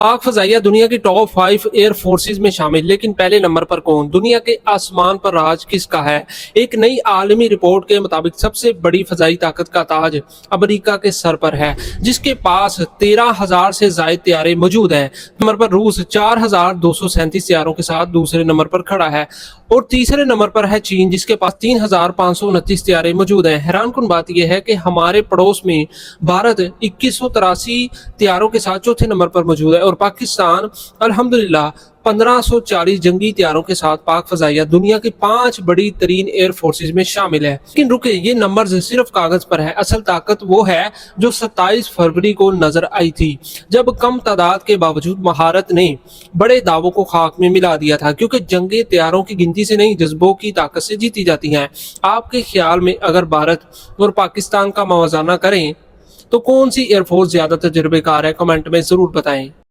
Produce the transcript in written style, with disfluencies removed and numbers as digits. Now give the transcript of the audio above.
पाक फजाइया दुनिया की टॉप 5 एयर फोर्सेज में शामिल, लेकिन पहले नंबर पर कौन? दुनिया के आसमान पर राज किसका है? एक नई आलमी रिपोर्ट के मुताबिक सबसे बड़ी फजाई ताकत का ताज अमेरिका के सर पर है, जिसके पास 13,000 से ज्यादा तैयारे मौजूद हैं। नंबर पर रूस 4,237 तैयारों के साथ दूसरे नंबर पर खड़ा है और तीसरे नंबर पर है चीन, जिसके पास 3,529 तैयारे मौजूद हैं। हैरानकुन बात यह है कि हमारे पड़ोस में भारत 2183 तैयारों के साथ चौथे नंबर पर मौजूद है और पाकिस्तान अल्हम्दुलिल्लाह 1540 जंगी तैयारों के साथ पाक फजाइया दुनिया की 5 बड़ी तरीन एयर फोर्सेज में शामिल है। लेकिन रुके, ये नंबर्स सिर्फ कागज पर है। असल ताकत वो है जो 27 फरवरी को नजर आई थी, जब कम तादाद के बावजूद महारत ने बड़े दावों को खाक में मिला दिया था, क्योंकि जंगे तैयारों की गिनती से नहीं, जज्बों की ताकत से जीती जाती हैं। आपके ख्याल में अगर भारत और पाकिस्तान का मवाजाना करें तो कौन सी एयरफोर्स ज्यादा तजुर्बेकार है? कमेंट में जरूर बताएं।